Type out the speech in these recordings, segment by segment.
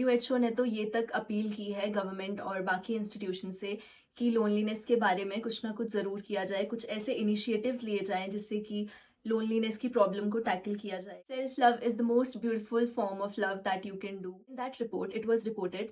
WHO ने तो ये तक अपील की है गवर्नमेंट और बाकी इंस्टीट्यूशन से कि लोनलीनेस के बारे में कुछ ना कुछ ज़रूर किया जाए, कुछ ऐसे इनिशिएटिव्स लिए जाएं जिससे कि लोनलीनेस की प्रॉब्लम को टैकल किया जाए। Self love is the most beautiful form of love that you can do. In that report it was reported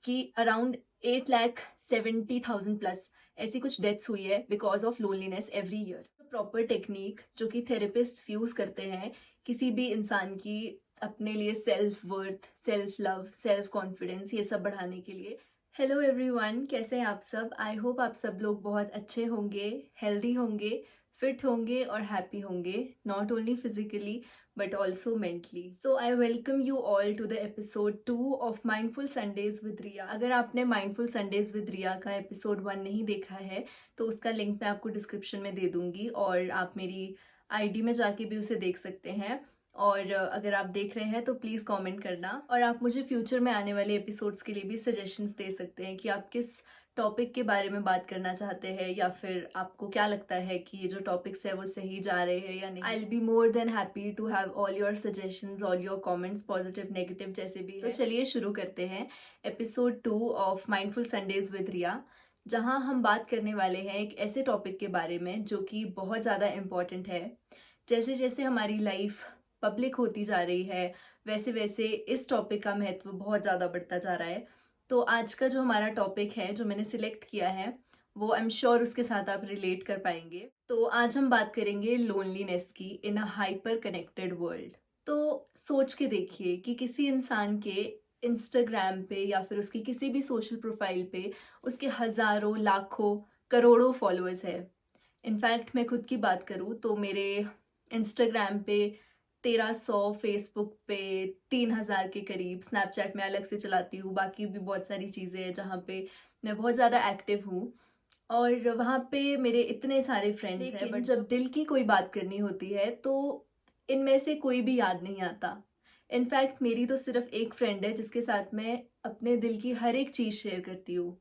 कि अराउंड 8,70,000 प्लस ऐसी कुछ डेथ्स हुई है because of loneliness every year. Proper technique जो कि थेरेपिस्ट यूज़ करते हैं किसी भी इंसान की अपने लिए self worth, self love, self confidence ये सब बढ़ाने के लिए। हेलो एवरीवन, कैसे हैं आप सब? आई होप आप सब लोग बहुत अच्छे होंगे, हेल्दी होंगे, फिट होंगे और हैप्पी होंगे, not only physically but also mentally. So I welcome you all to the episode 2 of Mindful Sundays with Riya. अगर आपने माइंडफुल संडेज विद रिया का एपिसोड 1 नहीं देखा है तो उसका लिंक मैं आपको डिस्क्रिप्शन में दे दूंगी और आप मेरी आईडी में जाके भी उसे देख सकते हैं। और अगर आप देख रहे हैं तो प्लीज़ कमेंट करना और आप मुझे फ्यूचर में आने वाले एपिसोड्स के लिए भी सजेशंस दे सकते हैं कि आप किस टॉपिक के बारे में बात करना चाहते हैं या फिर आपको क्या लगता है कि ये जो टॉपिक्स है वो सही जा रहे हैं या नहीं। I will be more than happy to have all your suggestions, all your comments, positive negative जैसे भी है। तो चलिए शुरू करते हैं episode 2 of Mindful Sundays with Riya, जहाँ हम बात करने वाले हैं एक ऐसे टॉपिक के बारे में जो कि बहुत ज़्यादा इम्पॉर्टेंट है। जैसे जैसे हमारी लाइफ पब्लिक होती जा रही है वैसे वैसे इस टॉपिक का महत्व बहुत ज़्यादा बढ़ता जा रहा है। तो आज का जो हमारा टॉपिक है जो मैंने सिलेक्ट किया है वो आई एम श्योर उसके साथ आप रिलेट कर पाएंगे। तो आज हम बात करेंगे लोनलीनेस की इन अ हाइपर कनेक्टेड वर्ल्ड। तो सोच के देखिए कि किसी इंसान के इंस्टाग्राम पे या फिर उसकी किसी भी सोशल प्रोफाइल पे उसके हज़ारों, लाखों, करोड़ों फॉलोअर्स है। इनफैक्ट मैं खुद की बात करूँ तो मेरे इंस्टाग्राम पे 1300, फेसबुक पे 3000 के करीब, स्नैपचैट में अलग से चलाती हूँ, बाकी भी बहुत सारी चीज़ें हैं जहाँ पे मैं बहुत ज़्यादा एक्टिव हूँ और वहाँ पे मेरे इतने सारे फ्रेंड्स हैं। बट जब दिल की कोई बात करनी होती है तो इनमें से कोई भी याद नहीं आता। इनफैक्ट मेरी तो सिर्फ एक फ्रेंड है जिसके साथ मैं अपने दिल की हर एक चीज़ शेयर करती हूँ।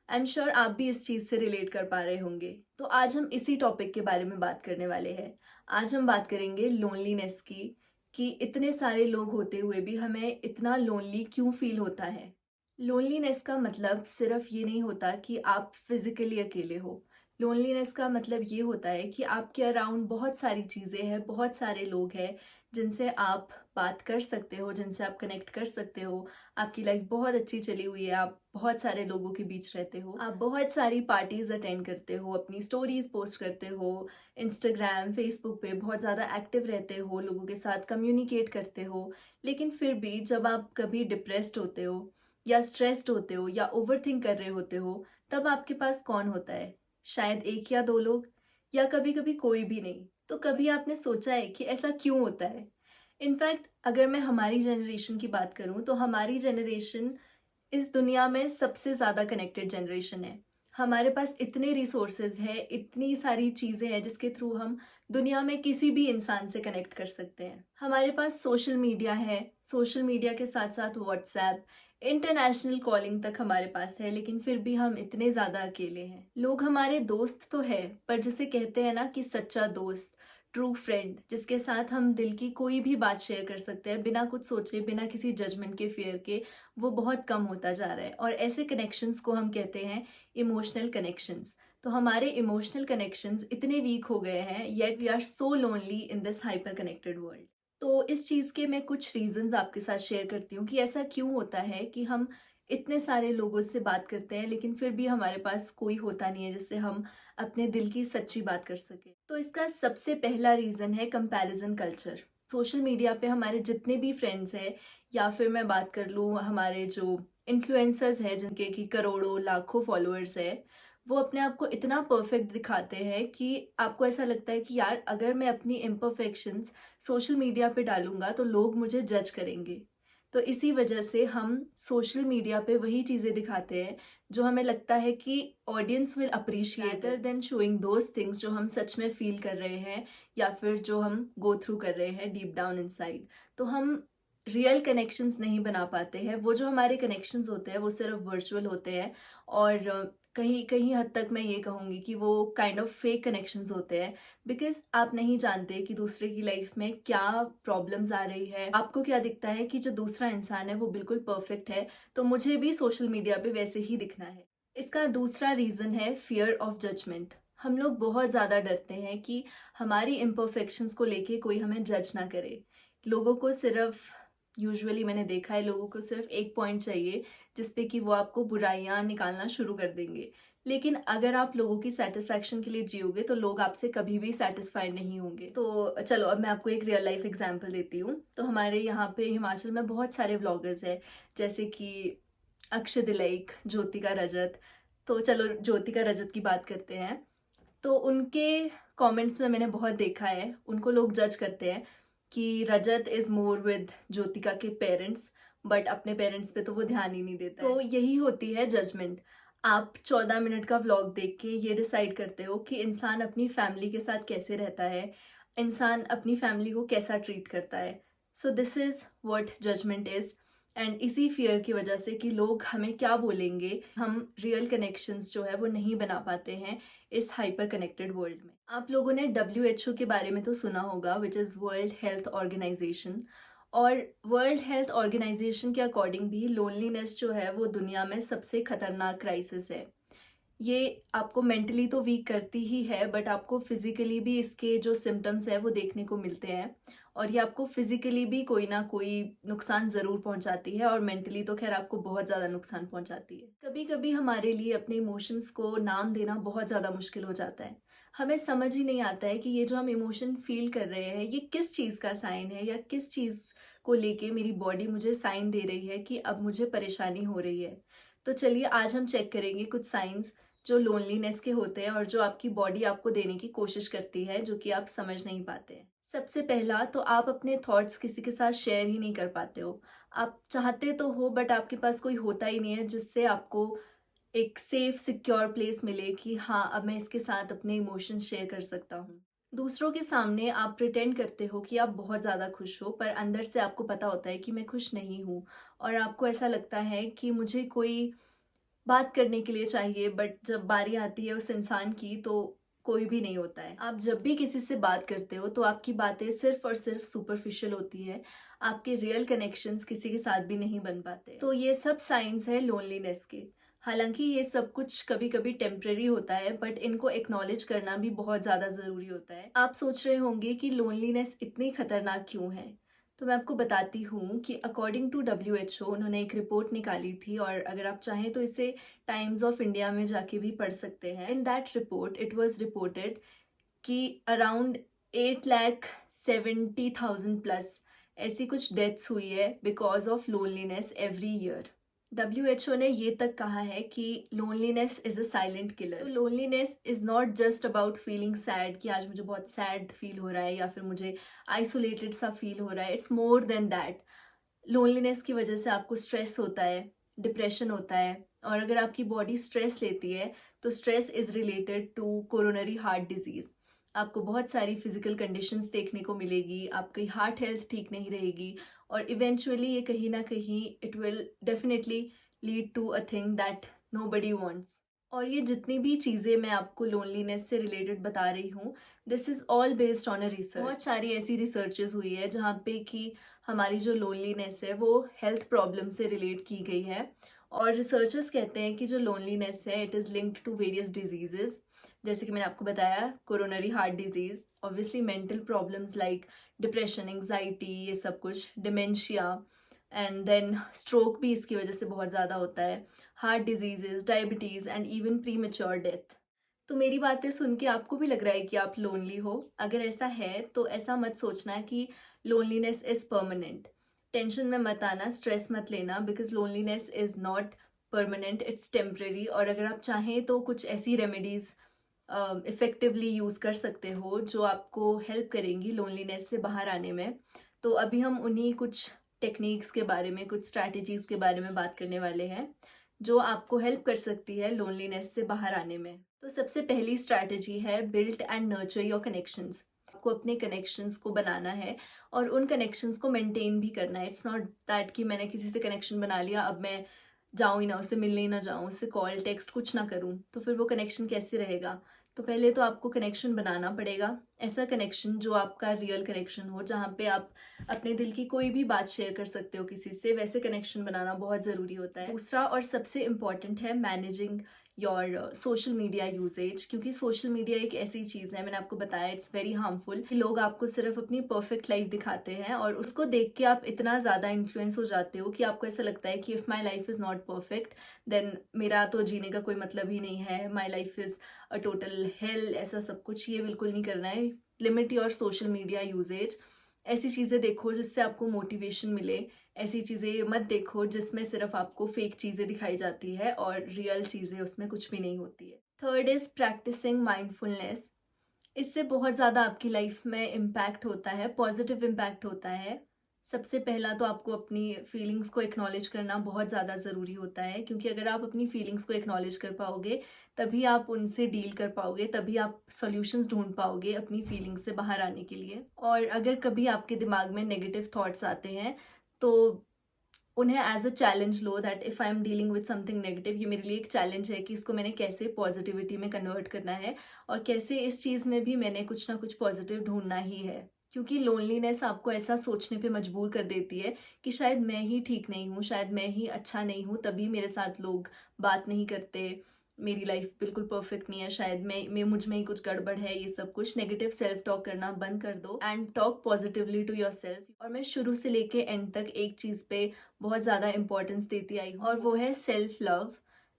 आई एम श्योर आप भी इस चीज़ से रिलेट कर पा रहे होंगे। तो आज हम इसी टॉपिक के बारे में बात करने वाले हैं। आज हम बात करेंगे लोनलीनेस की, कि इतने सारे लोग होते हुए भी हमें इतना लोनली क्यों फील होता है। लोनलीनेस का मतलब सिर्फ ये नहीं होता कि आप फिजिकली अकेले हो। लोनलीनेस का मतलब ये होता है कि आपके अराउंड बहुत सारी चीज़ें हैं, बहुत सारे लोग हैं जिनसे आप बात कर सकते हो, जिनसे आप कनेक्ट कर सकते हो। आपकी लाइफ बहुत अच्छी चली हुई है, आप बहुत सारे लोगों के बीच रहते हो, आप बहुत सारी पार्टीज अटेंड करते हो, अपनी स्टोरीज पोस्ट करते हो, इंस्टाग्राम, फेसबुक पे बहुत ज़्यादा एक्टिव रहते हो, लोगों के साथ कम्युनिकेट करते हो। लेकिन फिर भी जब आप कभी डिप्रेस्ड होते हो या स्ट्रेस्ड होते हो या ओवरथिंक कर रहे होते हो तब आपके पास कौन होता है? शायद एक या दो लोग, या कभी कभी कोई भी नहीं। तो कभी आपने सोचा है कि ऐसा क्यों होता है? इनफैक्ट अगर मैं हमारी जनरेशन की बात करूं तो हमारी जनरेशन इस दुनिया में सबसे ज़्यादा कनेक्टेड जनरेशन है। हमारे पास इतने रिसोर्सेज है, इतनी सारी चीज़ें हैं जिसके थ्रू हम दुनिया में किसी भी इंसान से कनेक्ट कर सकते हैं। हमारे पास सोशल मीडिया है, सोशल मीडिया के साथ साथ व्हाट्सएप, इंटरनेशनल कॉलिंग तक हमारे पास है, लेकिन फिर भी हम इतने ज़्यादा अकेले हैं। लोग हमारे दोस्त तो है पर जिसे कहते हैं ना कि सच्चा दोस्त, ट्रू फ्रेंड, जिसके साथ हम दिल की कोई भी बात शेयर कर सकते हैं बिना कुछ सोचे, बिना किसी जजमेंट के, फेयर के, वो बहुत कम होता जा रहा है। और ऐसे कनेक्शंस को हम कहते हैं इमोशनल कनेक्शंस। तो हमारे इमोशनल कनेक्शंस इतने वीक हो गए हैं, yet we are so lonely in this hyperconnected world. तो इस चीज़ के मैं कुछ रीजंस आपके साथ शेयर करती हूँ कि ऐसा क्यों होता है कि हम इतने सारे लोगों से बात करते हैं लेकिन फिर भी हमारे पास कोई होता नहीं है जिससे हम अपने दिल की सच्ची बात कर सके। तो इसका सबसे पहला रीज़न है कंपैरिजन कल्चर। सोशल मीडिया पे हमारे जितने भी फ्रेंड्स हैं या फिर मैं बात कर लूँ हमारे जो इन्फ्लुएंसर्स हैं जिनके कि करोड़ों, लाखों फॉलोअर्स है, वो अपने आप को इतना परफेक्ट दिखाते हैं कि आपको ऐसा लगता है कि यार अगर मैं अपनी इम्परफेक्शंस सोशल मीडिया पे डालूंगा तो लोग मुझे जज करेंगे। तो इसी वजह से हम सोशल मीडिया पे वही चीज़ें दिखाते हैं जो हमें लगता है कि audience will appreciate it then showing those things जो हम सच में फील कर रहे हैं या फिर जो हम गो थ्रू कर रहे हैं डीप डाउन इनसाइड। तो हम रियल कनेक्शंस नहीं बना पाते हैं। वो जो हमारे कनेक्शंस होते हैं वो सिर्फ वर्चुअल होते हैं और कहीं कहीं हद तक मैं ये कहूँगी कि वो काइंड ऑफ फेक कनेक्शंस होते हैं, बिकॉज आप नहीं जानते कि दूसरे की लाइफ में क्या प्रॉब्लम्स आ रही है। आपको क्या दिखता है कि जो दूसरा इंसान है वो बिल्कुल परफेक्ट है, तो मुझे भी सोशल मीडिया पे वैसे ही दिखना है। इसका दूसरा रीज़न है फियर ऑफ जजमेंट। हम लोग बहुत ज़्यादा डरते हैं कि हमारी इम्परफेक्शंस को लेके कोई हमें जज ना करे। लोगों को सिर्फ, यूजुअली मैंने देखा है, लोगों को सिर्फ एक पॉइंट चाहिए जिस पे कि वो आपको बुराइयां निकालना शुरू कर देंगे। लेकिन अगर आप लोगों की सेटिस्फैक्शन के लिए जियोगे तो लोग आपसे कभी भी सेटिस्फाइड नहीं होंगे। तो चलो अब मैं आपको एक रियल लाइफ एग्जांपल देती हूँ। तो हमारे यहाँ पे हिमाचल में बहुत सारे व्लॉगर्स हैं, जैसे कि अक्षय दिलैक, ज्योतिका रजत। तो चलो ज्योतिका रजत की बात करते हैं। तो उनके कमेंट्स में मैंने बहुत देखा है, उनको लोग जज करते हैं कि रजत इज मोर विद ज्योतिका के पेरेंट्स, बट अपने पेरेंट्स पे तो वो ध्यान ही नहीं देता है। तो यही होती है जजमेंट। आप 14 मिनट का व्लॉग देख के ये डिसाइड करते हो कि इंसान अपनी फैमिली के साथ कैसे रहता है, इंसान अपनी फैमिली को कैसा ट्रीट करता है। So this is what judgement is. And इसी फियर की वजह से कि लोग हमें क्या बोलेंगे, हम रियल कनेक्शंस जो है वो नहीं बना पाते हैं इस हाइपर कनेक्टेड वर्ल्ड में। आप लोगों ने WHO के बारे में तो सुना होगा, which is world health organisation. और वर्ल्ड हेल्थ ऑर्गेनाइजेशन के अकॉर्डिंग भी लोनलीनेस जो है वो दुनिया में सबसे खतरनाक क्राइसिस है। ये आपको मेंटली तो वीक करती ही है, बट आपको फिजिकली भी इसके जो सिम्टम्स है वो देखने को मिलते हैं। और ये आपको फिजिकली भी कोई ना कोई नुकसान ज़रूर पहुंचाती है, और मेंटली तो खैर आपको बहुत ज़्यादा नुकसान पहुंचाती है। कभी कभी हमारे लिए अपने इमोशंस को नाम देना बहुत ज़्यादा मुश्किल हो जाता है। हमें समझ ही नहीं आता है कि ये जो हम इमोशन फील कर रहे हैं ये किस चीज़ का साइन है, या किस चीज़ को लेके मेरी बॉडी मुझे साइन दे रही है कि अब मुझे परेशानी हो रही है। तो चलिए आज हम चेक करेंगे कुछ साइंस जो लोनलीनेस के होते हैं और जो आपकी बॉडी आपको देने की कोशिश करती है, जो कि आप समझ नहीं पाते हैं। सबसे पहला तो आप अपने थॉट्स किसी के साथ शेयर ही नहीं कर पाते हो। आप चाहते तो हो, बट आपके पास कोई होता ही नहीं है जिससे आपको एक सेफ सिक्योर प्लेस मिले कि हाँ अब मैं इसके साथ अपने इमोशंस शेयर कर सकता हूँ। दूसरों के सामने आप प्रिटेंड करते हो कि आप बहुत ज़्यादा खुश हो, पर अंदर से आपको पता होता है कि मैं खुश नहीं हूँ। और आपको ऐसा लगता है कि मुझे कोई बात करने के लिए चाहिए, बट जब बारी आती है उस इंसान की तो कोई भी नहीं होता है। आप जब भी किसी से बात करते हो तो आपकी बातें सिर्फ और सिर्फ सुपरफिशियल होती है, आपके रियल कनेक्शंस किसी के साथ भी नहीं बन पाते। तो ये सब साइंस है लोनलीनेस के। हालांकि ये सब कुछ कभी कभी टेम्परेरी होता है, बट इनको एक्नॉलेज करना भी बहुत ज़्यादा ज़रूरी होता है। आप सोच रहे होंगे कि लोनलीनेस इतनी खतरनाक क्यों है, तो मैं आपको बताती हूँ कि अकॉर्डिंग टू WHO उन्होंने एक रिपोर्ट निकाली थी, और अगर आप चाहें तो इसे टाइम्स ऑफ इंडिया में जाके भी पढ़ सकते हैं। In that report it was reported कि अराउंड 8,70,000 प्लस ऐसी कुछ डेथ्स हुई है because of loneliness every year. WHO ने ये तक कहा है कि loneliness is a silent killer. तो loneliness is not just about feeling sad कि आज मुझे बहुत सैड फील हो रहा है या फिर मुझे आइसोलेटेड सा फील हो रहा है। It's more than that. Loneliness की वजह से आपको स्ट्रेस होता है, डिप्रेशन होता है, और अगर आपकी बॉडी स्ट्रेस लेती है तो stress is related to coronary heart disease. आपको बहुत सारी फिजिकल कंडीशंस देखने को मिलेगी, आपकी हार्ट हेल्थ ठीक नहीं रहेगी, और इवेंचुअली ये कहीं ना कहीं it will definitely lead to a thing that nobody wants. और ये जितनी भी चीज़ें मैं आपको लोनलीनेस से रिलेटेड बता रही हूँ, this is all based on a research. बहुत सारी ऐसी रिसर्चेस हुई है जहाँ पे कि हमारी जो लोनलीनेस है वो हेल्थ प्रॉब्लम से रिलेट की गई है। और रिसर्चर्स कहते हैं कि जो लोनलीनेस है it is linked to various diseases, जैसे कि मैंने आपको बताया coronary heart disease, obviously mental problems like depression, anxiety, ये सब कुछ, डिमेंशिया, एंड देन स्ट्रोक भी इसकी वजह से बहुत ज़्यादा होता है, heart diseases, diabetes, and even pre mature death. तो मेरी बातें सुन के आपको भी लग रहा है कि आप लोनली हो? अगर ऐसा है तो ऐसा मत सोचना कि लोनलीनेस इज परमानेंट। टेंशन में मत आना, स्ट्रेस मत लेना, because loneliness is not permanent, it's temporary. और अगर आप चाहें तो कुछ ऐसी रेमेडीज इफ़ेक्टिवली यूज़ कर सकते हो जो आपको हेल्प करेंगी लोनलीनेस से बाहर आने में। तो अभी हम उन्हीं कुछ टेक्निक्स के बारे में, कुछ स्ट्रैटेजीज के बारे में बात करने वाले हैं जो आपको हेल्प कर सकती है लोनलीनेस से बाहर आने में। तो सबसे पहली स्ट्रैटेजी है build and nurture your connections. आपको अपने कनेक्शंस को बनाना है और उन कनेक्शंस को मेंटेन भी करना है। इट्स नॉट दैट कि मैंने किसी से कनेक्शन बना लिया अब मैं जाऊँ ही ना, उससे मिलने ही ना जाऊँ, उससे कॉल टेक्स्ट कुछ ना करूँ, तो फिर वो कनेक्शन कैसे रहेगा? तो पहले तो आपको कनेक्शन बनाना पड़ेगा, ऐसा कनेक्शन जो आपका रियल कनेक्शन हो, जहाँ पे आप अपने दिल की कोई भी बात शेयर कर सकते हो किसी से, वैसे कनेक्शन बनाना बहुत ज़रूरी होता है। दूसरा और सबसे इम्पॉर्टेंट है managing your social media usage, क्योंकि सोशल मीडिया एक ऐसी चीज़ है, मैंने आपको बताया इट्स वेरी हार्मफुल, कि लोग आपको सिर्फ अपनी परफेक्ट लाइफ दिखाते हैं और उसको देख के आप इतना ज़्यादा इन्फ्लुएंस हो जाते हो कि आपको ऐसा लगता है कि if my life is not perfect then मेरा तो जीने का कोई मतलब ही नहीं है, my life is a total hell, ऐसा सब कुछ ये बिल्कुल नहीं करना है। Limit your social media usage, ऐसी चीज़ें देखो जिससे आपको मोटिवेशन मिले, ऐसी चीज़ें मत देखो जिसमें सिर्फ आपको फेक चीज़ें दिखाई जाती है और रियल चीज़ें उसमें कुछ भी नहीं होती है। Third is practicing mindfulness. इससे बहुत ज़्यादा आपकी लाइफ में इम्पैक्ट होता है, पॉजिटिव इम्पैक्ट होता है। सबसे पहला तो आपको अपनी फीलिंग्स को एक्नॉलेज करना बहुत ज़्यादा ज़रूरी होता है, क्योंकि अगर आप अपनी फीलिंग्स को एक्नॉलेज कर पाओगे तभी आप उनसे डील कर पाओगे, तभी आप सॉल्यूशंस ढूंढ पाओगे अपनी फीलिंग्स से बाहर आने के लिए। और अगर कभी आपके दिमाग में नेगेटिव थॉट्स आते हैं तो उन्हें एज अ चैलेंज लो, that if I am dealing with something negative, ये मेरे लिए एक चैलेंज है कि इसको मैंने कैसे पॉजिटिविटी में कन्वर्ट करना है और कैसे इस चीज़ में भी मैंने कुछ ना कुछ पॉजिटिव ढूंढना ही है। क्योंकि लोनलीनेस आपको ऐसा सोचने पे मजबूर कर देती है कि शायद मैं ही ठीक नहीं हूँ, शायद मैं ही अच्छा नहीं हूँ, तभी मेरे साथ लोग बात नहीं करते, मेरी लाइफ बिल्कुल परफेक्ट नहीं है, शायद मैं मुझ में ही कुछ गड़बड़ है, ये सब कुछ नेगेटिव सेल्फ टॉक करना बंद कर दो and talk positively to yourself. और मैं शुरू से लेके एंड तक एक चीज़ पे बहुत ज़्यादा इंपॉर्टेंस देती आई हूँ और वो है self love.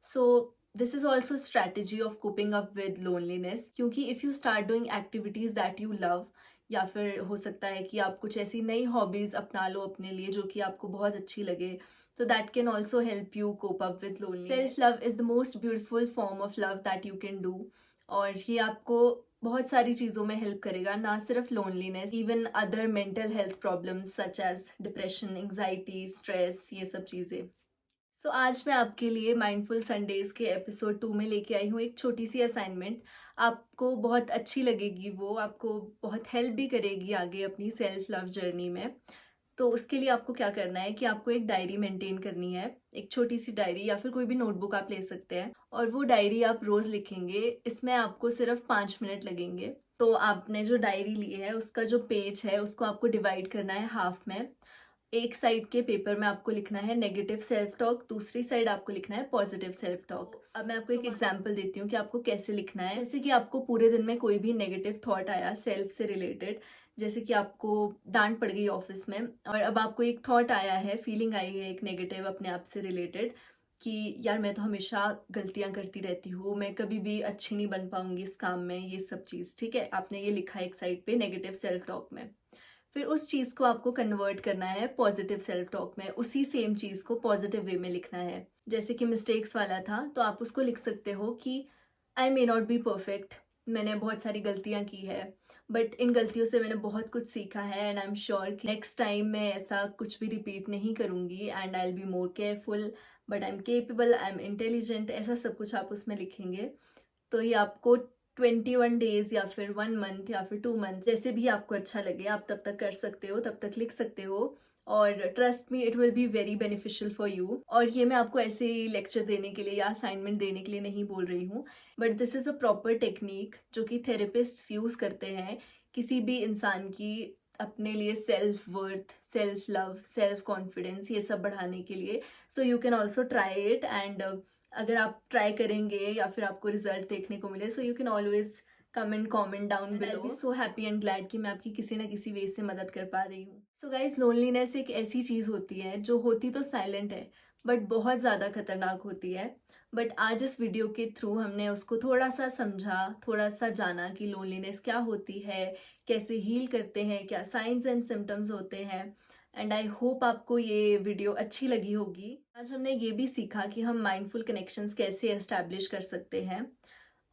So this is also strategy of coping up with loneliness, क्योंकि if you start doing activities that you love, या फिर हो सकता है कि आप कुछ ऐसी नई हॉबीज़ अपना लो अपने लिए जो कि आपको बहुत अच्छी लगे, so that can also help you cope up with loneliness. Self love is the most beautiful form of love that you can do, और ये आपको बहुत सारी चीज़ों में हेल्प करेगा, ना सिर्फ loneliness, even other mental health problems such as depression, anxiety, stress, ये सब चीज़ें। सो आज मैं आपके लिए माइंडफुल संडेज के एपिसोड 2 में लेके आई हूँ एक छोटी सी असाइनमेंट। आपको बहुत अच्छी लगेगी, वो आपको बहुत हेल्प भी करेगी आगे अपनी सेल्फ लव जर्नी में। तो उसके लिए आपको क्या करना है कि आपको एक डायरी मेंटेन करनी है, एक छोटी सी डायरी या फिर कोई भी नोटबुक आप ले सकते हैं, और वो डायरी आप रोज लिखेंगे। इसमें आपको सिर्फ 5 मिनट लगेंगे। तो आपने जो डायरी ली है उसका जो पेज है उसको आपको डिवाइड करना है हाफ में। एक साइड के पेपर में आपको लिखना है नेगेटिव सेल्फ टॉक, दूसरी साइड आपको लिखना है पॉजिटिव सेल्फ टॉक। अब मैं आपको एक एग्जांपल देती हूँ कि आपको कैसे लिखना है। जैसे कि आपको पूरे दिन में कोई भी नेगेटिव थॉट आया सेल्फ से रिलेटेड, जैसे कि आपको डांट पड़ गई ऑफिस में और अब आपको एक थॉट आया है, फीलिंग आई है एक नेगेटिव अपने आप से रिलेटेड कि यार मैं तो हमेशा गलतियां करती रहती हूँ, मैं कभी भी अच्छी नहीं बन पाऊंगी इस काम में, ये सब चीज़ ठीक है, आपने ये लिखा है एक साइड पे नेगेटिव सेल्फ टॉक में। फिर उस चीज़ को आपको कन्वर्ट करना है पॉजिटिव सेल्फ टॉक में, उसी सेम चीज़ को पॉजिटिव वे में लिखना है। जैसे कि मिस्टेक्स वाला था तो आप उसको लिख सकते हो कि आई मे नॉट बी परफेक्ट, मैंने बहुत सारी गलतियां की है, बट इन गलतियों से मैंने बहुत कुछ सीखा है एंड आई एम श्योर कि नेक्स्ट टाइम मैं ऐसा कुछ भी रिपीट नहीं करूँगी and I will be more careful, but I am capable, I am intelligent, ऐसा सब कुछ आप उसमें लिखेंगे। तो ये आपको 21 डेज या फिर 1 मंथ या फिर 2 मंथ, जैसे भी आपको अच्छा लगे आप तब तक कर सकते हो, तब तक लिख सकते हो। और trust me it will be very beneficial for you. और ये मैं आपको ऐसे ही लेक्चर देने के लिए या असाइनमेंट देने के लिए नहीं बोल रही हूँ, but this is a proper technique जो कि थेरेपिस्ट यूज़ करते हैं किसी भी इंसान की अपने लिए self worth, self love, self confidence, ये सब बढ़ाने के लिए। सो you can also try it and अगर आप ट्राई करेंगे या फिर आपको रिजल्ट देखने को मिले, so you can always comment down below. I be so happy and glad कि मैं आपकी किसी ना किसी वे से मदद कर पा रही हूँ। सो गाइज, लोनलीनेस एक ऐसी चीज़ होती है जो होती तो साइलेंट है बट बहुत ज़्यादा खतरनाक होती है। बट आज इस वीडियो के थ्रू हमने उसको थोड़ा सा समझा, थोड़ा सा जाना कि लोनलीनेस क्या होती है, कैसे हील करते हैं, क्या साइंस एंड सिम्टम्स होते हैं। एंड आई होप आपको ये वीडियो अच्छी लगी होगी। आज हमने ये भी सीखा कि हम माइंडफुल कनेक्शंस कैसे एस्टैब्लिश कर सकते हैं,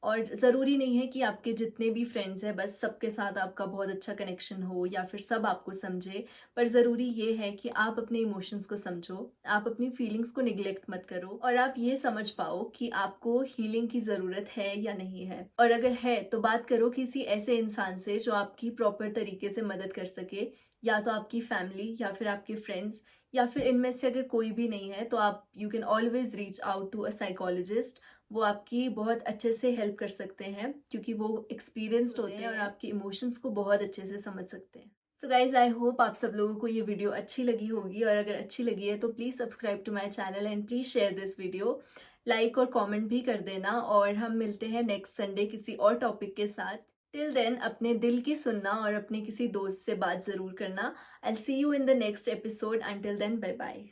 और ज़रूरी नहीं है कि आपके जितने भी फ्रेंड्स हैं बस सबके साथ आपका बहुत अच्छा कनेक्शन हो या फिर सब आपको समझे, पर ज़रूरी ये है कि आप अपने इमोशंस को समझो, आप अपनी फीलिंग्स को निगलेक्ट मत करो, और आप ये समझ पाओ कि आपको हीलिंग की ज़रूरत है या नहीं है। और अगर है तो बात करो किसी ऐसे इंसान से जो आपकी प्रॉपर तरीके से मदद कर सके, या तो आपकी फैमिली या फिर आपके फ्रेंड्स, या फिर इनमें से अगर कोई भी नहीं है तो आप you can always reach out to a psychologist. वो आपकी बहुत अच्छे से हेल्प कर सकते हैं क्योंकि वो एक्सपीरियंस्ड होते हैं और आपके इमोशंस को बहुत अच्छे से समझ सकते हैं। सो गाइज, आई होप आप सब लोगों को ये वीडियो अच्छी लगी होगी, और अगर अच्छी लगी है तो please subscribe to my channel and please share this video. Like और कमेंट भी कर देना, और हम मिलते हैं नेक्स्ट संडे किसी और टॉपिक के साथ। टिल देन अपने दिल की सुनना और अपने किसी दोस्त से बात ज़रूर करना। I see you in the next episode. Until then, bye bye.